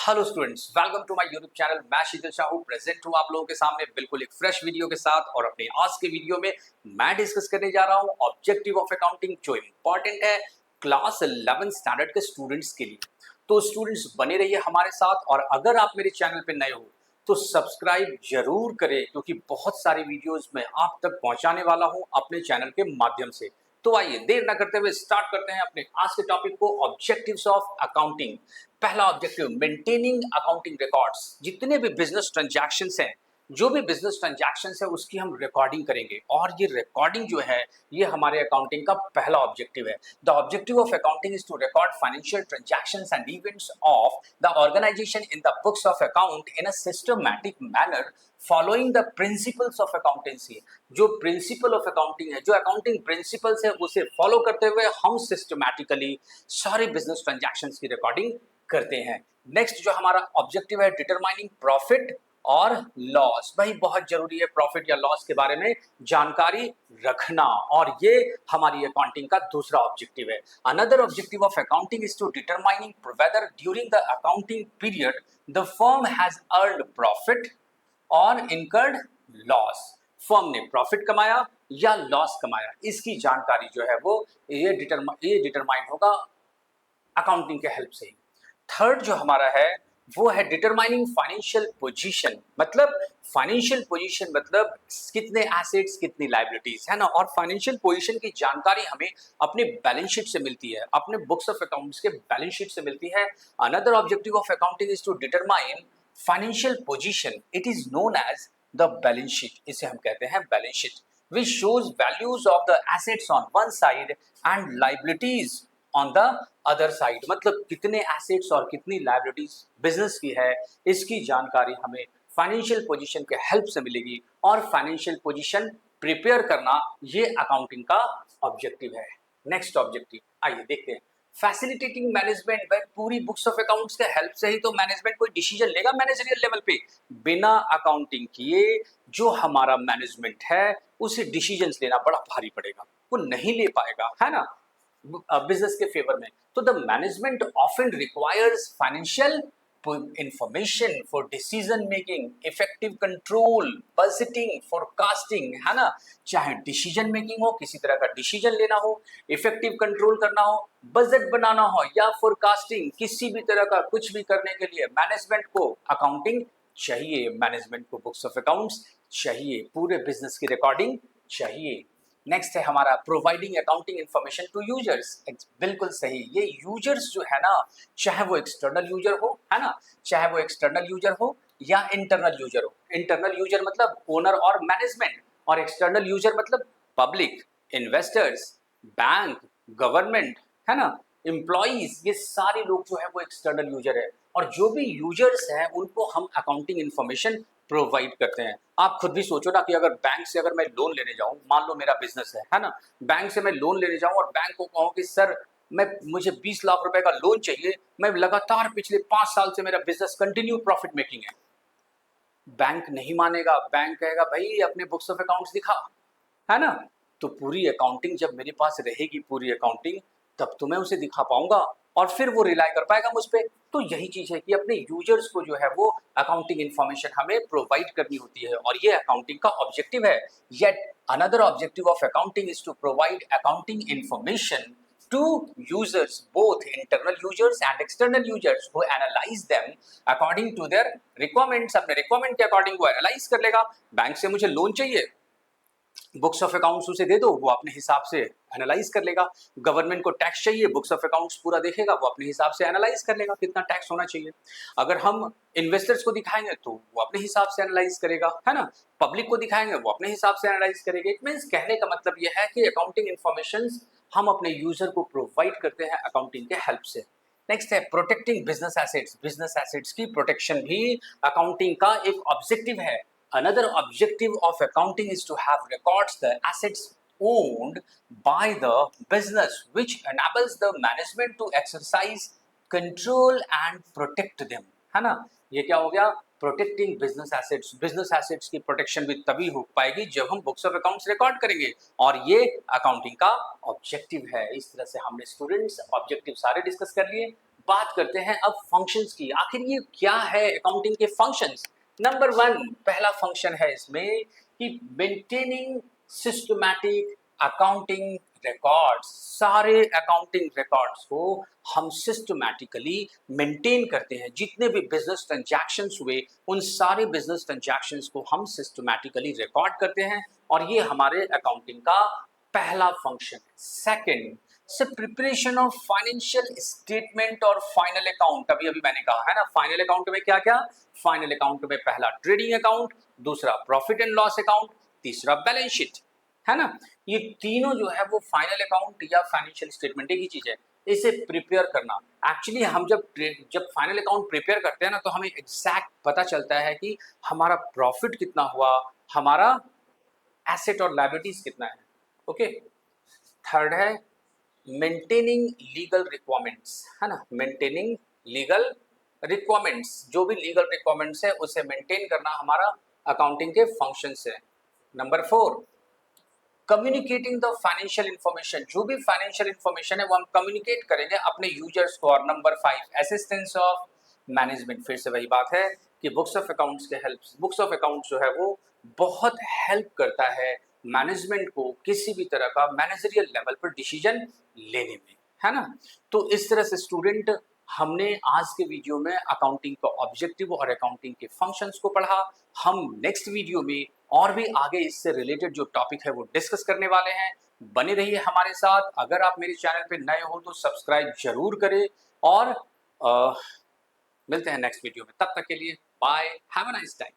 Hello students, welcome to my YouTube channel. मैं Sheetal Sahu present हूँ आप लोगों के सामने बिल्कुल एक फ्रेश वीडियो के साथ। और अपने आज के वीडियो में मैं डिस्कस करने जा रहा हूँ ऑब्जेक्टिव ऑफ अकाउंटिंग, जो इंपॉर्टेंट है क्लास 11 स्टैंडर्ड के स्टूडेंट्स के लिए। तो स्टूडेंट्स बने रहिए हमारे साथ, और अगर आप मेरे चैनल पर नए हो तो सब्सक्राइब जरूर करें, क्योंकि बहुत सारी वीडियोज में आप तक पहुंचाने वाला हूं अपने चैनल के माध्यम से। तो आइए देर न करते हुए स्टार्ट करते हैं अपने आज के टॉपिक को, ऑब्जेक्टिव्स ऑफ अकाउंटिंग। पहला ऑब्जेक्टिव, मेंटेनिंग अकाउंटिंग रिकॉर्ड्स। जितने भी बिजनेस ट्रांजैक्शंस हैं, जो भी बिजनेस ट्रांजैक्शंस है उसकी हम रिकॉर्डिंग करेंगे, और ये रिकॉर्डिंग जो है ये हमारे अकाउंटिंग का पहला ऑब्जेक्टिव है। The objective of accounting is to record financial transactions and events of the organisation in the books of account in a systematic manner following the principles of accountancy. जो principle of accounting है, जो accounting principles है, उसे follow करते हुए हम systematically सारे business transactions की रिकॉर्डिंग करते हैं। नेक्स्ट जो हमारा ऑब्जेक्टिव है, डिटरमाइनिंग प्रॉफिट और लॉस। भाई बहुत जरूरी है प्रॉफिट या लॉस के बारे में जानकारी रखना, और ये हमारी अकाउंटिंग का दूसरा ऑब्जेक्टिव है। Another objective of accounting is to determining whether during the accounting period the firm has earned profit और इनकर्ड लॉस। फर्म ने प्रॉफिट कमाया या लॉस कमाया, इसकी जानकारी जो है वो ये डिटरमाइन होगा अकाउंटिंग के हेल्प से। थर्ड जो हमारा है वो है डिटरमाइनिंग फाइनेंशियल पोजीशन। मतलब फाइनेंशियल पोजीशन मतलब कितने एसेट्स कितनी लायबिलिटीज है ना। और फाइनेंशियल पोजीशन की जानकारी हमें अपने बैलेंस शीट से मिलती है, अपने बुक्स ऑफ अकाउंट्स के बैलेंस शीट से मिलती है। Another objective of accounting is to determine financial position. It is known as the balance sheet. इसे हम कहते हैं balance sheet, which shows values of the assets on one side and liabilities on the other side. मतलब कितने assets और कितनी liabilities business की है, इसकी जानकारी हमें फाइनेंशियल पोजीशन के हेल्प से मिलेगी। और फाइनेंशियल पोजीशन प्रिपेयर करना ये अकाउंटिंग का ऑब्जेक्टिव है। नेक्स्ट ऑब्जेक्टिव आइए देखते हैं, फैसिलिटेटिंग मैनेजमेंट। भाई पूरी बुक्स ऑफ अकाउंट्स के हेल्प से ही तो मैनेजमेंट कोई डिसीजन लेगा मैनेजरियल लेवल पे। बिना अकाउंटिंग किए जो हमारा मैनेजमेंट है उसे डिसीजंस लेना बड़ा भारी पड़ेगा, वो नहीं ले पाएगा, है ना, बिजनेस के फेवर में। तो the management often requires financial information for decision making, effective control, budgeting, forecasting, है ना। चाहे डिसीजन मेकिंग हो, किसी तरह का डिसीजन लेना हो, इफेक्टिव कंट्रोल करना हो, बजट बनाना हो, या फोरकास्टिंग, किसी भी तरह का कुछ भी करने के लिए मैनेजमेंट को अकाउंटिंग चाहिए, मैनेजमेंट को बुक्स ऑफ अकाउंट्स चाहिए, पूरे बिजनेस की रिकॉर्डिंग चाहिए। नेक्स्ट है हमारा providing accounting information to users. बिल्कुल सही, ये यूजर्स जो है ना, चाहे वो एक्सटर्नल यूजर हो, है ना, चाहे वो एक्सटर्नल यूजर हो या इंटरनल यूजर हो। इंटरनल यूजर मतलब ओनर और मैनेजमेंट, और एक्सटर्नल यूजर मतलब पब्लिक, इन्वेस्टर्स, बैंक, गवर्नमेंट, है ना, एम्प्लॉइज, ये सारे लोग जो है वो एक्सटर्नल यूजर है। और जो भी यूजर्स हैं उनको हम अकाउंटिंग इन्फॉर्मेशन प्रोवाइड करते हैं। आप खुद भी सोचो ना कि अगर बैंक से अगर मैं लोन लेने जाऊं, मान लो मेरा बिजनेस है ना, बैंक से मैं लोन लेने जाऊं और बैंक को कहूं कि सर मुझे 20 लाख रुपए का लोन चाहिए, मैं लगातार पिछले 5 साल से मेरा बिजनेस कंटिन्यू प्रॉफिट मेकिंग है, बैंक नहीं मानेगा। बैंक कहेगा भाई अपने बुक्स ऑफ अकाउंट्स दिखा, है ना। तो पूरी अकाउंटिंग जब मेरे पास रहेगी, पूरी अकाउंटिंग, तब तो मैं उसे दिखा पाऊंगा और फिर वो रिलाई कर पाएगा मुझ पे। तो यही चीज है कि अपने यूजर्स को जो है वो अकाउंटिंग इन्फॉर्मेशन हमें प्रोवाइड करनी होती है, और ये अकाउंटिंग का ऑब्जेक्टिव है। Yet another objective of accounting is to provide accounting information to users, both internal users and external users, who analyze them according to their requirements। अपने रिक्वायरमेंट के अकॉर्डिंग वो एनालाइज कर लेगा। बैंक से मुझे loan चाहिए, books of accounts उसे दे दो, वो अपने हिसाब से एनालाइज कर लेगा। गवर्नमेंट को टैक्स चाहिए, बुक्स ऑफ अकाउंट्स पूरा देखेगा, वो अपने हिसाब से एनालाइज कर लेगा कितना टैक्स होना चाहिए। अगर हम इन्वेस्टर्स को दिखाएंगे तो वो अपने हिसाब से एनालाइज करेगा, है ना। पब्लिक को दिखाएंगे वो अपने हिसाब से एनालाइज करेगा। इट मींस कहने का मतलब ये है कि अकाउंटिंग इन्फॉर्मेशन हम अपने यूजर को प्रोवाइड करते हैं अकाउंटिंग के हेल्प से। नेक्स्ट है protecting business assets. Business assets की प्रोटेक्शन भी अकाउंटिंग का एक ऑब्जेक्टिव है। Another objective of accounting is to have records the assets owned by the business, which enables the management to exercise control and protect them, है ना। ये क्या हो गया, protecting business assets. Business assets की प्रोटेक्शन भी तभी हो पाएगी जब हम बुक्स ऑफ अकाउंट्स रिकॉर्ड करेंगे, और ये अकाउंटिंग का ऑब्जेक्टिव है। इस तरह से हमने स्टूडेंट्स ऑब्जेक्टिव सारे डिस्कस कर लिए। बात करते हैं अब फंक्शंस की। आखिर ये क्या है अकाउंटिंग के फंक्शंस? नंबर 1 पहला फंक्शन है इसमें कि मेंटेनिंग सिस्टमैटिक अकाउंटिंग रिकॉर्ड्स। सारे अकाउंटिंग रिकॉर्ड्स को हम सिस्टमैटिकली मेंटेन करते हैं। जितने भी बिजनेस ट्रांजैक्शंस हुए उन सारे बिजनेस ट्रांजैक्शंस को हम सिस्टमैटिकली रिकॉर्ड करते हैं और ये हमारे अकाउंटिंग का पहला फंक्शन है। सेकंड से प्रिपरेशन ऑफ फाइनेंशियल स्टेटमेंट और फाइनल अकाउंट। अभी अभी मैंने कहा है ना, फाइनल अकाउंट में क्या क्या? फाइनल अकाउंट में पहला ट्रेडिंग अकाउंट, दूसरा प्रॉफिट एंड लॉस अकाउंट, तीसरा बैलेंस शीट, है ना। ये तीनों जो है वो फाइनल अकाउंट या फाइनेंशियल स्टेटमेंट एक ही चीज है। इसे प्रिपेयर करना, एक्चुअली हम जब फाइनल अकाउंट प्रिपेयर करते हैं ना तो हमें एग्जैक्ट पता चलता है कि हमारा प्रॉफिट कितना हुआ, हमारा एसेट और लायबिलिटीज कितना है। ओके। थर्ड है मेंटेनिंग लीगल रिक्वायरमेंट्स, है ना। मेंटेनिंग लीगल रिक्वायरमेंट्स, जो भी लीगल रिक्वायरमेंट्स है उसे मेंटेन करना हमारा अकाउंटिंग के फंक्शंस है। Number 4 communicating the financial information. जो भी फाइनेंशियल इंफॉर्मेशन है वो हम कम्युनिकेट करेंगे अपने यूजर्स को। और नंबर 5 असिस्टेंस ऑफ मैनेजमेंट। फिर से वही बात है कि बुक्स ऑफ अकाउंट्स के हेल्प, बुक्स ऑफ अकाउंट्स जो है वो बहुत हेल्प करता है मैनेजमेंट को किसी भी तरह का मैनेजरियल लेवल पर डिसीजन लेने में, है ना। तो इस तरह से स्टूडेंट हमने आज के वीडियो में अकाउंटिंग का ऑब्जेक्टिव और अकाउंटिंग के फंक्शंस को पढ़ा। हम नेक्स्ट वीडियो में और भी आगे इससे रिलेटेड जो टॉपिक है वो डिस्कस करने वाले हैं। बने रहिए हमारे साथ। अगर आप मेरे चैनल पे नए हो तो सब्सक्राइब जरूर करें और मिलते हैं नेक्स्ट वीडियो में। तब तक के लिए bye, have a nice time.